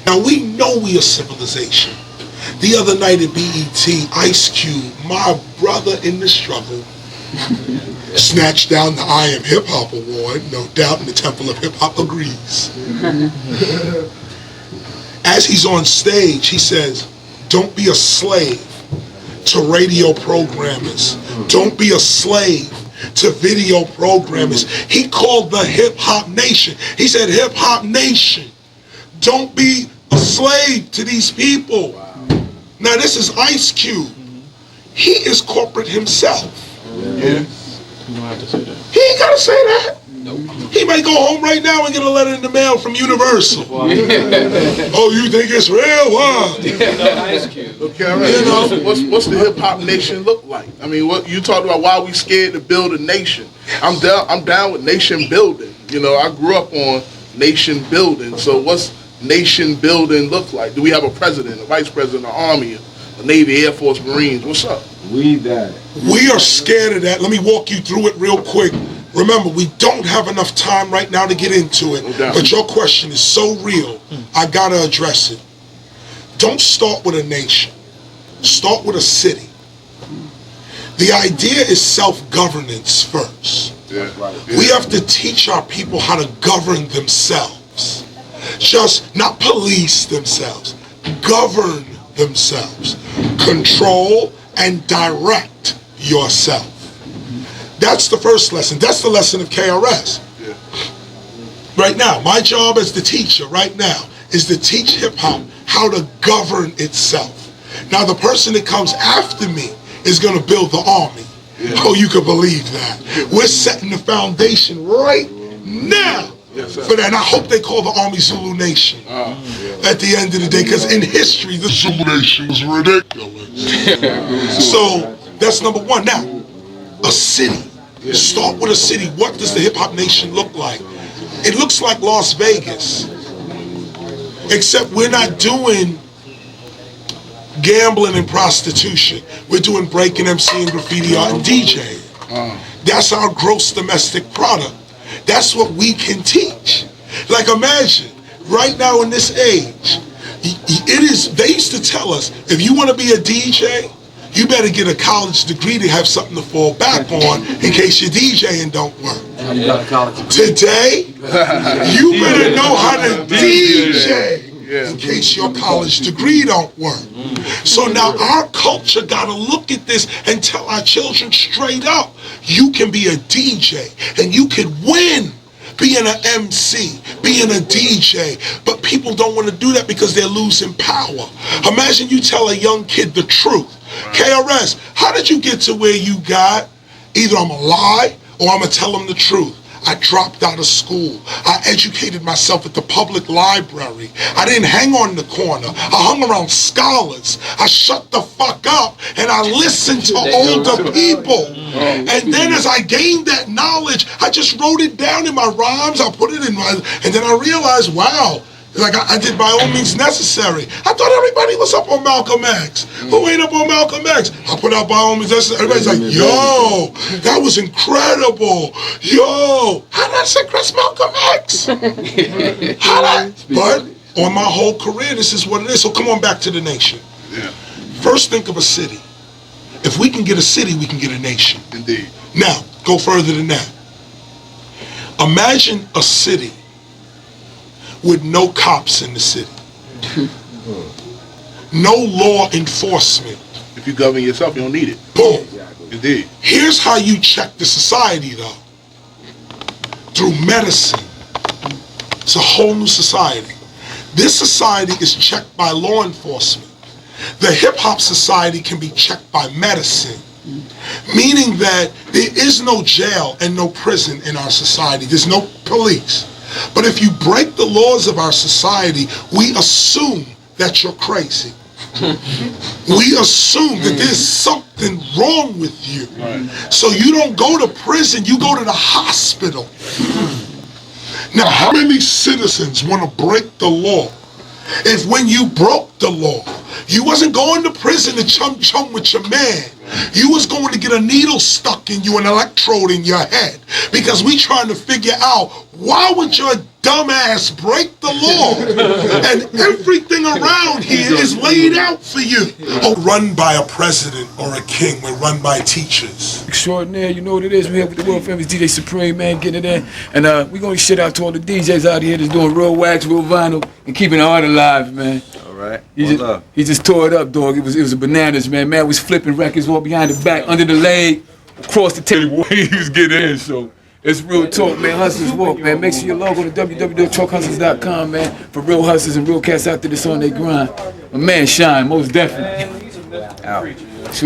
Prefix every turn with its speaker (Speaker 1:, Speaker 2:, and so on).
Speaker 1: Now we know we are civilization. The other night at BET, Ice Cube, my brother in the struggle, snatched down the I Am Hip Hop Award. No doubt in the Temple of Hip Hop agrees. As he's on stage, he says, don't be a slave to radio programmers. Don't be a slave to video programmers. He called the hip hop nation. He said, hip hop nation, don't be a slave to these people. Now this is Ice Cube. He is corporate himself.
Speaker 2: Yeah. You don't have to say that.
Speaker 1: He ain't gotta say that.
Speaker 2: Nope.
Speaker 1: He might go home right now and get a letter in the mail from Universal. Oh, you think it's real? Wow.
Speaker 3: Okay, what's the hip hop nation look like? I mean, what you talked about? Why we scared to build a nation? I'm down with nation building. You know, I grew up on nation building. So what's nation building look like? Do we have a president, a vice president, an army, a Navy, Air Force, Marines? What's up?
Speaker 4: We
Speaker 1: are scared of that. Let me walk you through it real quick. Remember, we don't have enough time right now to get into it, but your question is so real, I gotta address it. Don't start with a nation. Start with a city. The idea is self-governance first. We have to teach our people how to govern themselves. Just not police themselves, govern themselves. Control and direct yourself. That's the first lesson. That's the lesson of KRS. Right now, my job as the teacher right now is to teach hip-hop how to govern itself. Now, the person that comes after me is going to build the army. Oh, you can believe that. We're setting the foundation right now for that. And I hope they call the Army Zulu Nation at the end of the day, because in history, the Zulu Nation was ridiculous. So that's number one. Now, a city. Start with a city. What does the hip-hop nation look like? It looks like Las Vegas, except we're not doing gambling and prostitution. We're doing breaking, MCing, graffiti art, and DJing. That's our gross domestic product. That's what we can teach. Like, imagine, right now in this age, they used to tell us, if you want to be a DJ, you better get a college degree to have something to fall back on in case your DJing don't work. Today, you better know how to DJ in case your college degree don't work. So now our culture got to look at this and tell our children straight up, you can be a DJ and you can win being an MC, being a DJ, but people don't want to do that because they're losing power. Imagine you tell a young kid the truth. KRS, how did you get to where you got? Either I'm a lie or I'm going to tell them the truth. I dropped out of school. I educated myself at the public library. I didn't hang on the corner. I hung around scholars. I shut the fuck up and I listened to older people. And then as I gained that knowledge, I just wrote it down in my rhymes. I put it in my, and then I realized, wow, like I did by all means necessary. I thought everybody was up on Malcolm X. Who ain't up on Malcolm X? I put out by all means necessary. Everybody's like, yo, that was incredible. Yo, how did I suppress Malcolm X? But on my whole career, this is what it is. So come on back to the nation. First, think of a city. If we can get a city, we can get a nation.
Speaker 3: Indeed.
Speaker 1: Now, go further than that. Imagine a city with no cops in the city. No law enforcement.
Speaker 3: If you govern yourself, you don't need it.
Speaker 1: Boom.
Speaker 3: Indeed.
Speaker 1: Here's how you check the society, though. Through medicine. It's a whole new society. This society is checked by law enforcement. The hip-hop society can be checked by medicine. Meaning that there is no jail and no prison in our society. There's no police. But if you break the laws of our society, we assume that you're crazy. We assume that there's something wrong with you. So you don't go to prison, you go to the hospital. Now, how many citizens want to break the law if when you broke the law, You wasn't going to prison to chum with your man. You was going to get a needle stuck in you, an electrode in your head, because we trying to figure out why would your dumb ass break the law, and everything around here is laid out for you. Oh, run by a president or a king, we're run by teachers.
Speaker 4: Extraordinaire, you know what it is. We have with the world famous DJ Supreme, man, getting it in. And we gonna shit out to all the DJs out here that's doing real wax, real vinyl, and keeping the art alive, man.
Speaker 5: Right.
Speaker 4: He just tore it up, dog. It was a bananas, man. Man was flipping records all behind the back, under the leg, across the table. He was getting in, so it's real talk, man. Hustlers walk, man. Make sure you log on to www.truckhustlers.com, man, for real hustlers and real cats out there that's on their grind. My man Shine, most definitely.
Speaker 5: Out.
Speaker 4: Shoot it.